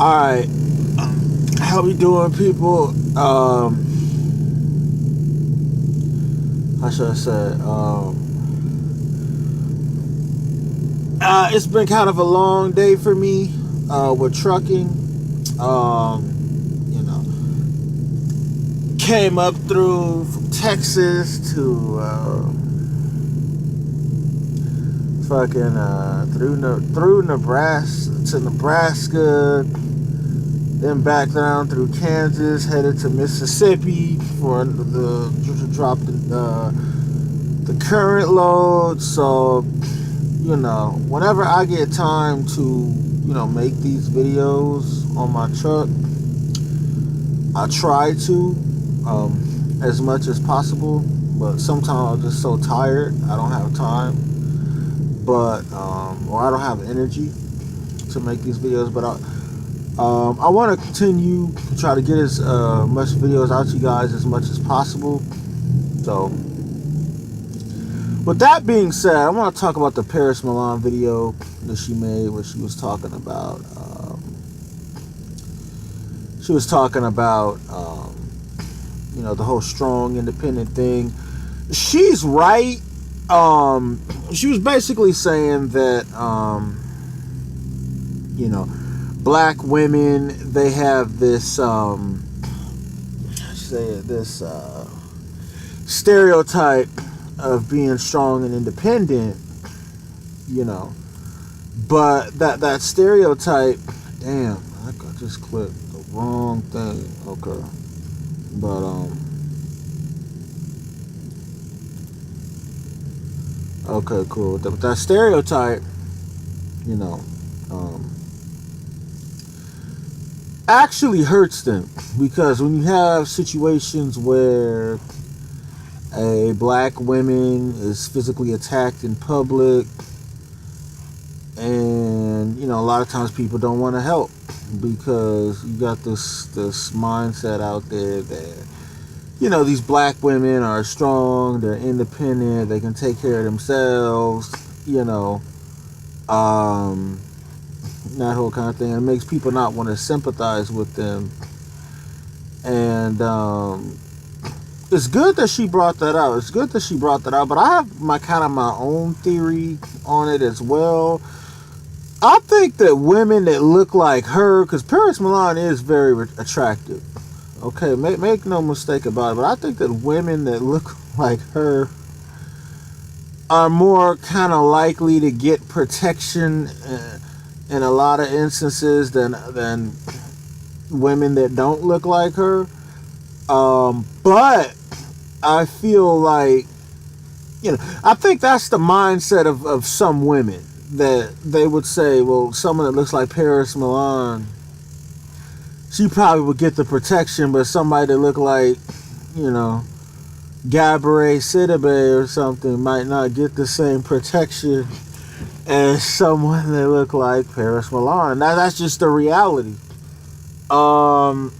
Alright, how we doing, people? How should I say? It's been kind of a long day for me with trucking. You know, came up through from Texas to through Nebraska to Nebraska, then back down through Kansas, headed to Mississippi for to drop the current load. So, you know, whenever I get time to, you know, make these videos on my truck, I try to as much as possible. But sometimes I'm just so tired, I don't have time. But or I don't have energy to make these videos. But I want to continue to try to get as much videos out to you guys as much as possible. So, with that being said, I want to talk about the Paris Milan video that she made, where she was talking about you know, the whole strong, independent thing. She's right. She was basically saying that you know, black women, they have this stereotype of being strong and independent, you know, but that stereotype, damn, I just clicked the wrong thing. Okay, but okay, cool. That stereotype, you know, actually hurts them, because when you have situations where a black woman is physically attacked in public, and, you know, a lot of times people don't want to help because you got this mindset out there that, you know, these black women are strong, they're independent, they can take care of themselves, you know, that whole kind of thing. It makes people not want to sympathize with them. And it's good that she brought that out. But I have my own theory on it as well. I think that women that look like her, because Paris Milan is very attractive. Okay, make no mistake about it. But I think that women that look like her are more kind of likely to get protection in a lot of instances than women that don't look like her. But I feel like, you know, I think that's the mindset of some women, that they would say, well, someone that looks like Paris Milan, she probably would get the protection, but somebody that look like, you know, Gabourey Sidibe or something might not get the same protection as someone that look like Paris Milan. Now, that's just the reality. I'm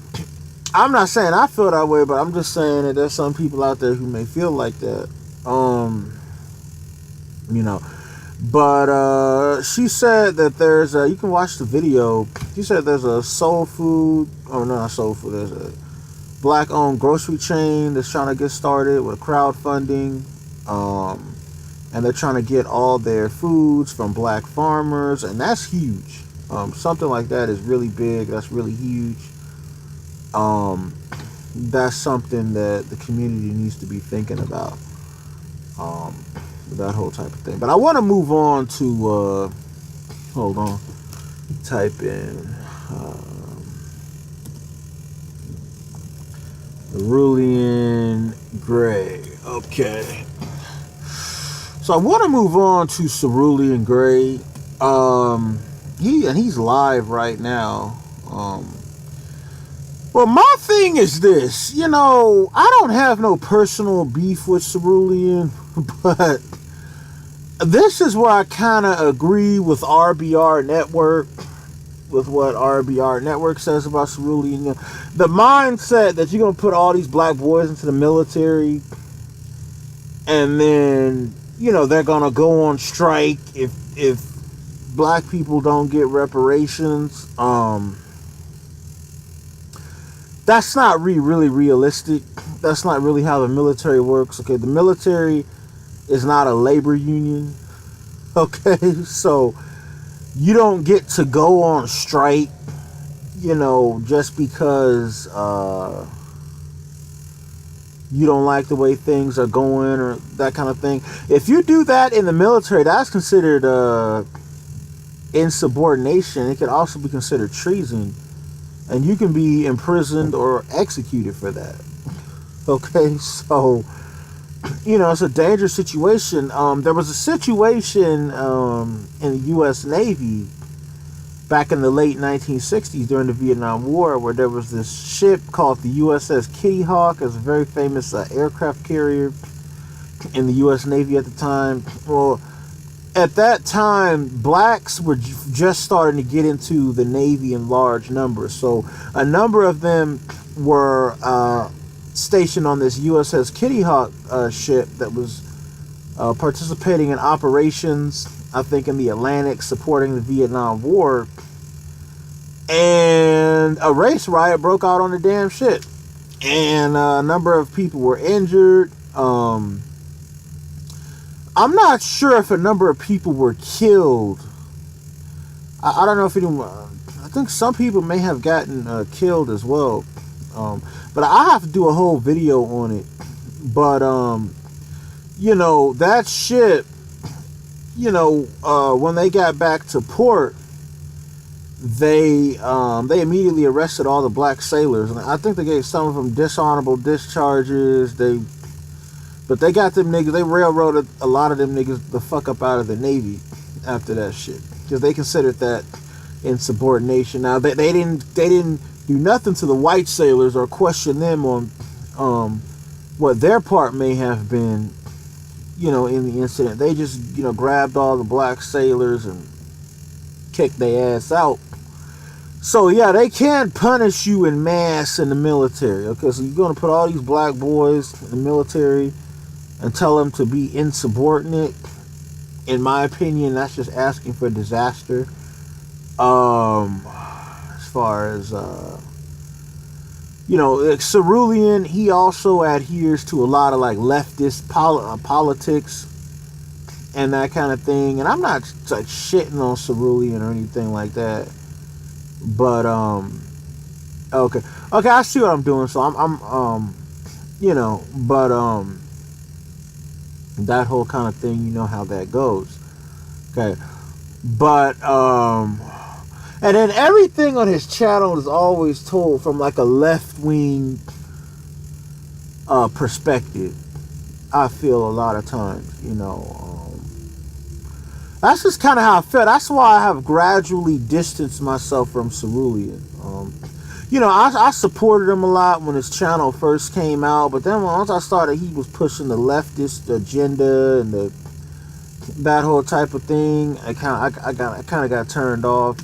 not saying I feel that way, but I'm just saying that there's some people out there who may feel like that. You know, but she said that there's you can watch the video. She said there's a soul food, oh no, not soul food, there's a black-owned grocery chain that's trying to get started with crowdfunding, and they're trying to get all their foods from black farmers, and that's huge. Something like that is really big. That's really huge. That's something that the community needs to be thinking about. That whole type of thing. But I want to move on to hold on. Type in Cerulean Gray. Okay. So I want to move on to Cerulean Gray. He's live right now. Well, my thing is this. You know, I don't have no personal beef with Cerulean, but this is where I kind of agree with RBR Network, with what RBR Network says about Cerulean. The mindset that you're going to put all these black boys into the military, and then, you know, they're going to go on strike if black people don't get reparations. that's not really realistic. That's not really how the military works. Okay, the military is not a labor union. Okay, so you don't get to go on strike, just because you don't like the way things are going or that kind of thing. If you do that in the military, that's considered insubordination. It can also be considered treason, and you can be imprisoned or executed for that. Okay, so it's a dangerous situation. There was a situation in the U.S. Navy back in the late 1960s during the Vietnam War, where there was this ship called the USS Kitty Hawk. It was a very famous aircraft carrier in the U.S. Navy at the time. Well, at that time, blacks were just starting to get into the Navy in large numbers. So a number of them were stationed on this USS Kitty Hawk ship that was participating in operations, I think, in the Atlantic, supporting the Vietnam War. And a race riot broke out on the damn ship. And a number of people were injured. I'm not sure if a number of people were killed. I don't know if anyone... I think some people may have gotten killed as well. But I have to do a whole video on it. But, that ship, when they got back to port, they immediately arrested all the black sailors. And I think they gave some of them dishonorable discharges. But they got them niggas, they railroaded a lot of them niggas the fuck up out of the Navy after that shit. Because they considered that insubordination. Now, they didn't do nothing to the white sailors or question them on what their part may have been, in the incident. They just, grabbed all the black sailors and kicked their ass out. So, yeah, they can punish you in mass in the military. Okay, so you're going to put all these black boys in the military and tell them to be insubordinate. In my opinion, that's just asking for disaster. As far as, like Cerulean, he also adheres to a lot of, like, leftist politics and that kind of thing. And I'm not, like, shitting on Cerulean or anything like that. But, okay, I see what I'm doing. So that whole kind of thing, you know how that goes. Okay, but, and then everything on his channel is always told from like a left-wing perspective. I feel a lot of times, that's just kind of how I feel. That's why I have gradually distanced myself from Cerulean. I supported him a lot when his channel first came out, but then once I started, he was pushing the leftist agenda and that whole type of thing. I kind of got turned off.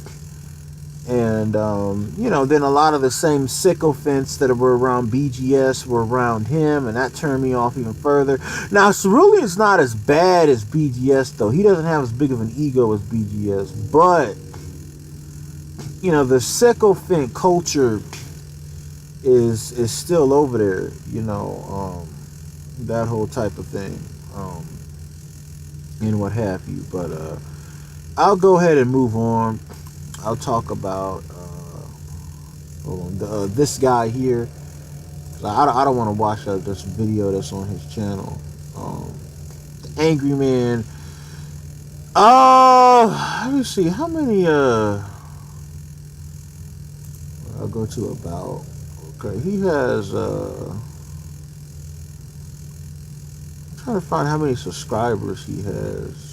And, then a lot of the same sycophants that were around BGS were around him, and that turned me off even further. Now, Cerulean's not as bad as BGS, though. He doesn't have as big of an ego as BGS, but, the sycophant culture is still over there, that whole type of thing, and what have you. But, I'll go ahead and move on. I'll talk about this guy here. I don't want to watch this video that's on his channel. The Angry Man. Let me see how many. I'll go to about. Okay, he has. I'm trying to find how many subscribers he has.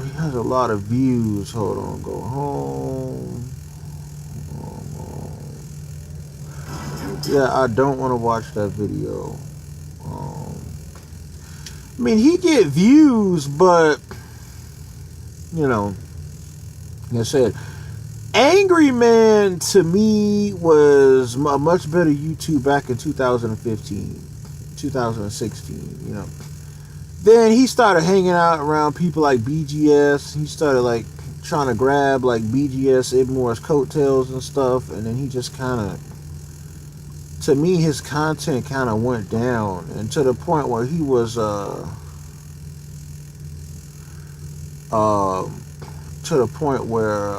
He has a lot of views. Hold on, go home. Yeah, I don't want to watch that video. I mean, he get views, but like I said, Angry Man to me was a much better YouTube back in 2015, 2016. Then he started hanging out around people like BGS. He started like trying to grab like BGS Ibmore's coattails and stuff, and then he just kind of, to me, his content kind of went down, and to the point where he was to the point where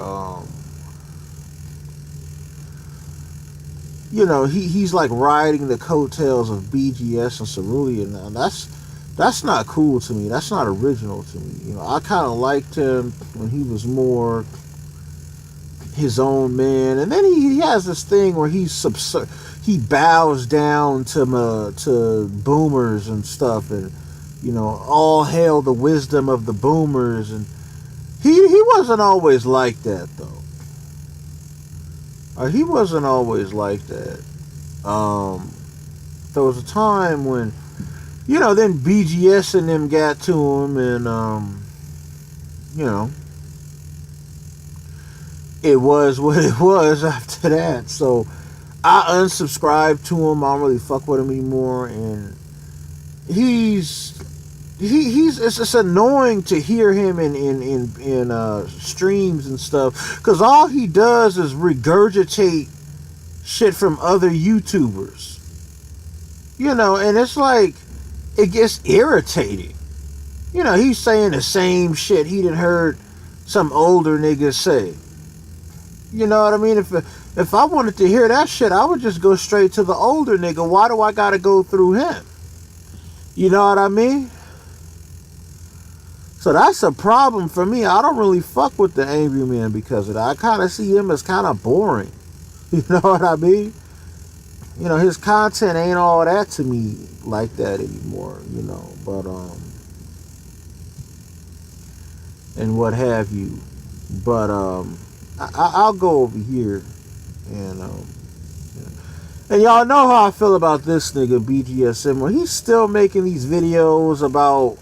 you know, he's like riding the coattails of BGS and Cerulean. Now that's not cool to me. That's not original to me. You know, I kind of liked him when he was more his own man, and then he has this thing where he bows down to boomers and stuff, and you know, all hail the wisdom of the boomers, and he wasn't always like that though. He wasn't always like that. There was a time when, you know, then BGS and them got to him, and you know, it was what it was after that. So I unsubscribed to him. I don't really fuck with him anymore, and it's annoying to hear him in streams and stuff, because all he does is regurgitate shit from other YouTubers, you know, and it's like, it gets irritating. You know, he's saying the same shit he done heard some older niggas say. You know what I mean? If I wanted to hear that shit, I would just go straight to the older nigga. Why do I gotta go through him? You know what I mean? So that's a problem for me. I don't really fuck with the Angry Man because of that. I kind of see him as kind of boring. You know what I mean? You know, his content ain't all that to me like that anymore, you know. But, and what have you. But, I'll go over here and, and y'all know how I feel about this nigga, BGSM. He's still making these videos about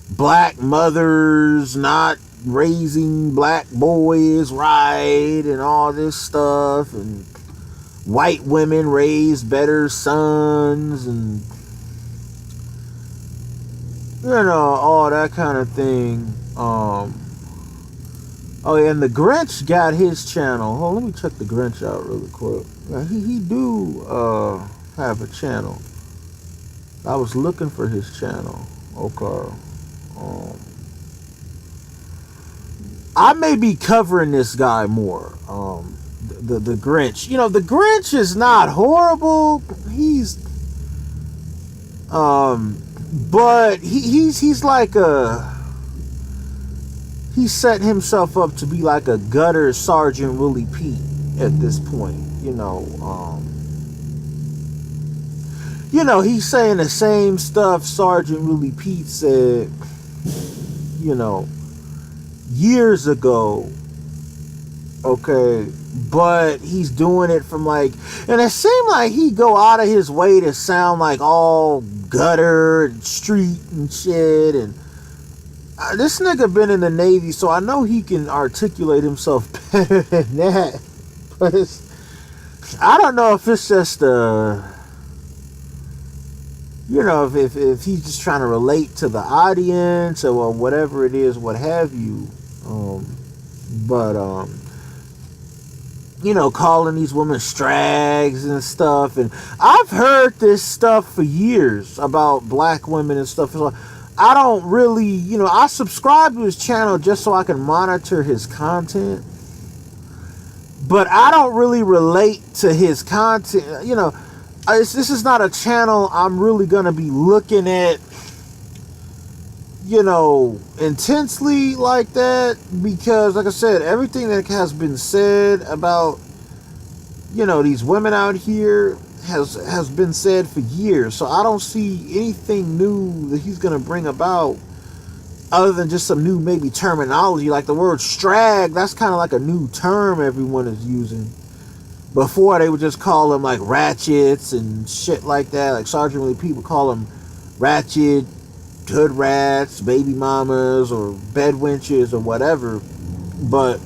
black mothers not raising black boys right and all this stuff, and white women raise better sons, and you know, all that kind of thing. Oh yeah, and the Grinch got his channel. Hold on, let me check the Grinch out really quick. Yeah, he do have a channel. I was looking for his channel. Okay. I may be covering this guy more. The Grinch. You know, the Grinch is not horrible. He's but he's like he set himself up to be like a gutter Sergeant Willie Pete at this point. You know, he's saying the same stuff Sergeant Willie Pete said, you know, years ago. Okay, but he's doing it from like, and it seemed like he go out of his way to sound like all gutter and street and shit. And this nigga been in the Navy, so I know he can articulate himself better than that. But I don't know if it's just you know, if he's just trying to relate to the audience or whatever it is, what have you. But you know, calling these women strags and stuff. And I've heard this stuff for years about black women and stuff. So I don't really, you know, I subscribe to his channel just so I can monitor his content. But I don't really relate to his content. You know, this is not a channel I'm really going to be looking at, you know, intensely like that, because like I said, everything that has been said about, you know, these women out here has been said for years. So I don't see anything new that he's going to bring about other than just some new maybe terminology, like the word strag. That's kind of like a new term everyone is using. Before, they would just call them like ratchets and shit like that. Like Sergeant Willie Pete would call them ratchet, hood rats, baby mamas, or bed wenches, or whatever. But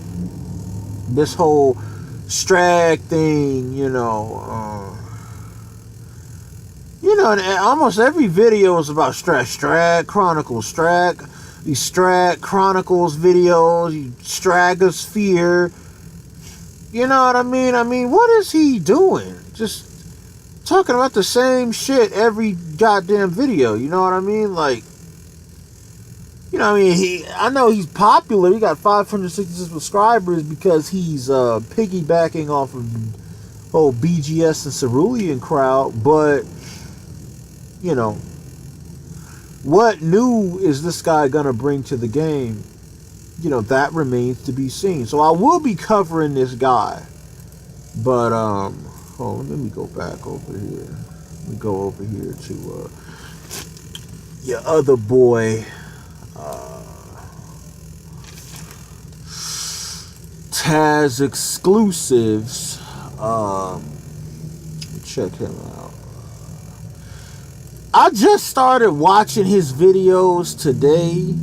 this whole strag thing, you know, and almost every video is about strag chronicles, strag. these Strag Chronicles videos, Stratosphere. You know what I mean? I mean, what is he doing? Just talking about the same shit every goddamn video. You know what I mean? Like, you know what I mean? I know he's popular. He got 566 subscribers because he's piggybacking off of the whole BGS and Cerulean crowd. But, you know, what new is this guy gonna bring to the game? You know, that remains to be seen. So I will be covering this guy. But, let me go back over here. Let me go over here to your other boy, Taz Exclusives. Check him out. I just started watching his videos today.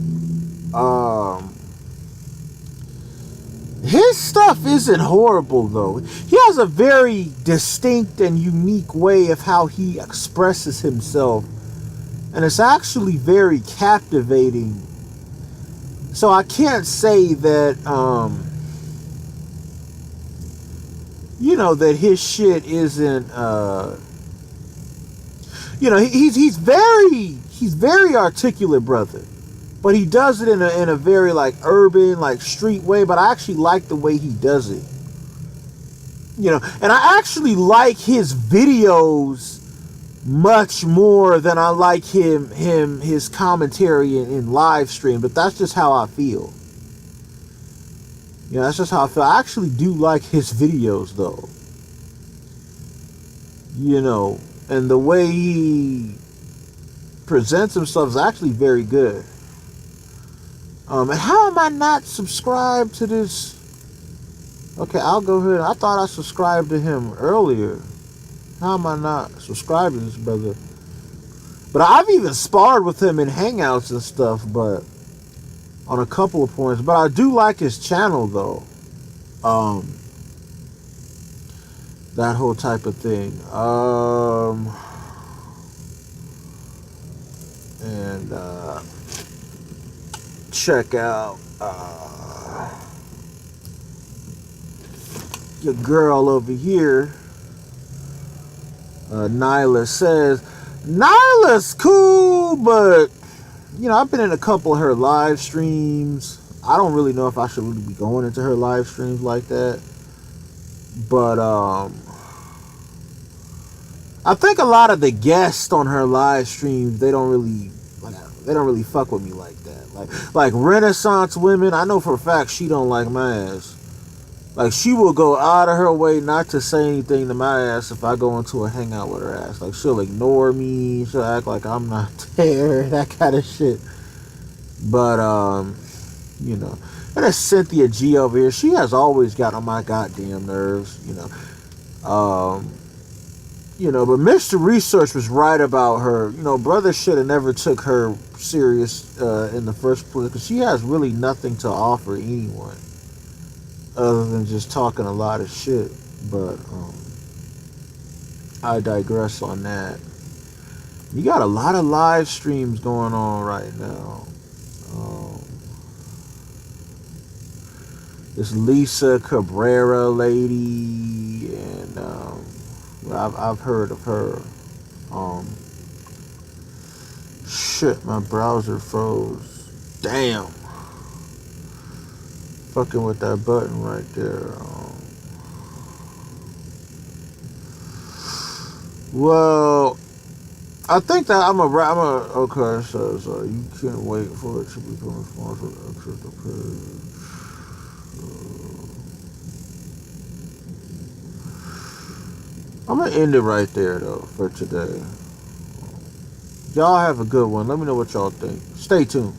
His stuff isn't horrible, though. He has a very distinct and unique way of how he expresses himself. And it's actually very captivating. So I can't say that, you know, that his shit isn't, you know, he's very articulate, brother. But he does it in a very, like, urban, like, street way. But I actually like the way he does it. You know, and I actually like his videos much more than I like his commentary in live stream. But that's just how I feel. You know, that's just how I feel. I actually do like his videos, though. You know, and the way he presents himself is actually very good. And how am I not subscribed to this? Okay, I'll go ahead. I thought I subscribed to him earlier. How am I not subscribed to this brother? But I've even sparred with him in Hangouts and stuff, but on a couple of points. But I do like his channel, though. That whole type of thing. Check out your girl over here. Nyla says, Nyla's cool, but, you know, I've been in a couple of her live streams. I don't really know if I should really be going into her live streams like that. But, I think a lot of the guests on her live streams, they don't really fuck with me like that. Like Renaissance Women, I know for a fact she don't like my ass. Like, she will go out of her way not to say anything to my ass if I go into a hangout with her ass. Like, she'll ignore me, she'll act like I'm not there, that kind of shit. But, you know. And there's Cynthia G over here. She has always got on my goddamn nerves, you know. You know, but Mr. Research was right about her. You know, brother should have never took her serious in the first place, because she has really nothing to offer anyone other than just talking a lot of shit. But I digress on that. You got a lot of live streams going on right now. This Lisa Cabrera lady, and I've heard of her. Shit, my browser froze. Damn. Fucking with that button right there. Well, I think that okay, so you can't wait for it to become a sponsor to exit the page. I'm gonna end it right there, though, for today. Y'all have a good one. Let me know what y'all think. Stay tuned.